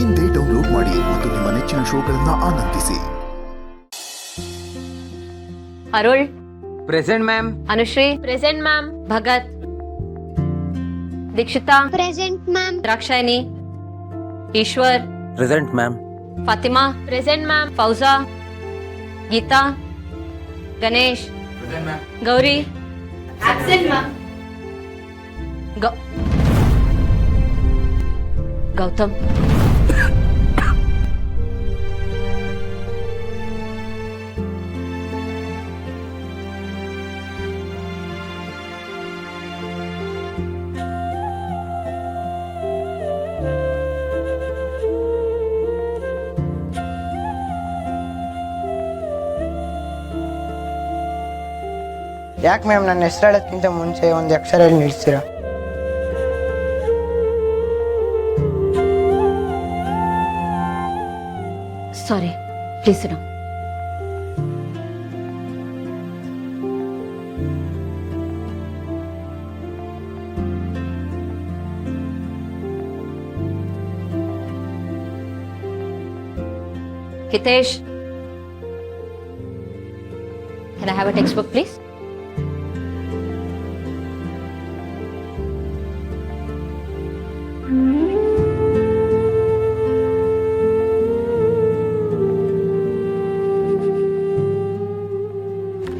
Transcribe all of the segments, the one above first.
ಇಂದೇ ಡೌನ್ಲೋಡ್ ಮಾಡಿ ಮತ್ತು ನಿಮ್ಮ ನೆಚ್ಚಿನ ಶೋಗಳನ್ನ ಆನಂದಿಸಿ. Arul present ma'am. Anushree present ma'am. Bhagat Dikshita present ma'am. Dakshayini Eshwar present ma'am. Fatima present ma'am. Fauja Geeta Ganesh Gauri absent ma'am. Gautam ಯಾಕೆ ಮ್ಯಾಮ್ ನನ್ನ ಹೆಸರು ಹೇಳೋದಕ್ಕಿಂತ ಮುಂಚೆ ಒಂದು ಅಕ್ಷರ ಹೇಳಿ ನಿಲ್ಲಿಸ್ತೀರಾ? Sorry please no. Hitesh, can I have a textbook please?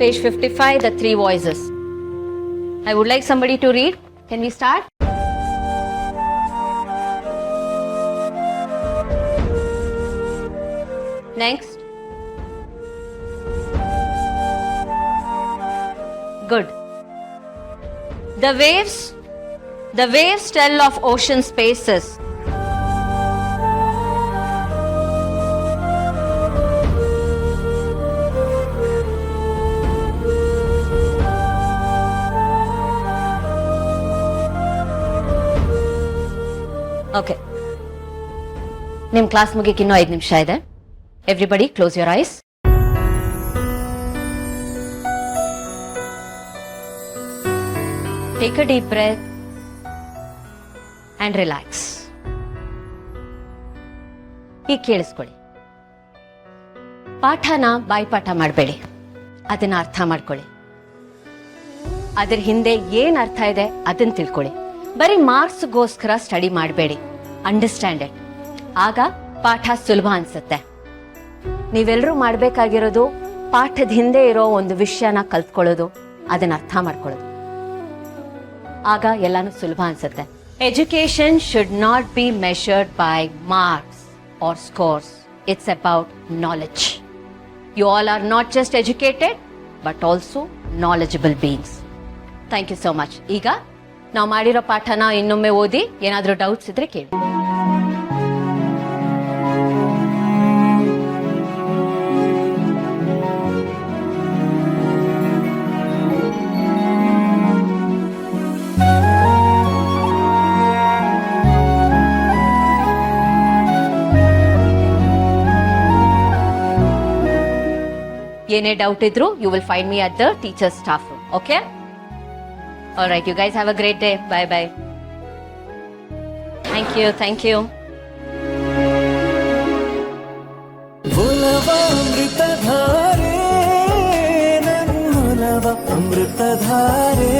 Page 55, the three voices. I would like somebody to read. Can we start? Next. Good. The waves tell of ocean spaces. Okay. ನಿಮ್ಮ class ಮುಗಿಯಕ್ಕೆ ಇನ್ನೂ 5 ನಿಮಿಷ ಇದೆ. Everybody close your eyes. Take a deep breath and relax. ಈಗ ಕೇಳಿಸ್ಕೊಳ್ಳಿ. ಪಾಠನ ಬಾಯ್ಪಾಠ ಮಾಡಬೇಡಿ, ಅದನ್ನ ಅರ್ಥ ಮಾಡ್ಕೊಳ್ಳಿ. ಅದ್ರ ಹಿಂದೆ ಏನ್ ಅರ್ಥ ಇದೆ ಅದನ್ನ ತಿಳ್ಕೊಳ್ಳಿ. ಬರೀ ಮಾರ್ಕ್ಸ್ಗೋಸ್ಕರ ಸ್ಟಡಿ ಮಾಡಬೇಡಿ, ಅಂಡರ್ಸ್ಟ್ಯಾಂಡ್ ಇಟ್. ಆಗ ಪಾಠ ಸುಲಭ ಅನ್ಸುತ್ತೆ. ನೀವೆಲ್ಲರೂ ಮಾಡಬೇಕಾಗಿರೋದು ಪಾಠದ ಹಿಂದೆ ಇರೋ ಒಂದು ವಿಷಯನ ಕಲ್ತ್ಕೊಳ್ಳೋದು, ಅದನ್ನ ಅರ್ಥ ಮಾಡ್ಕೊಳ್ಳೋದು. ಆಗ ಎಲ್ಲಾನು ಸುಲಭ ಅನ್ಸುತ್ತೆ. Education should not be measured by marks or scores. It's about knowledge. You all are not just educated but also knowledgeable beings. Thank you so much. ಈಗ ನಾವು ಮಾಡಿರೋ ಪಾಠನ ಇನ್ನೊಮ್ಮೆ ಓದಿ, ಏನಾದರೂ ಡೌಟ್ಸ್ ಇದ್ರೆ ಕೇಳಿ. ಏನೇ ಡೌಟ್ ಇದ್ರು you will find me at the teachers staff room. Okay? All right, you guys have a great day. Bye bye. Thank you, thank you. Amruthadhaare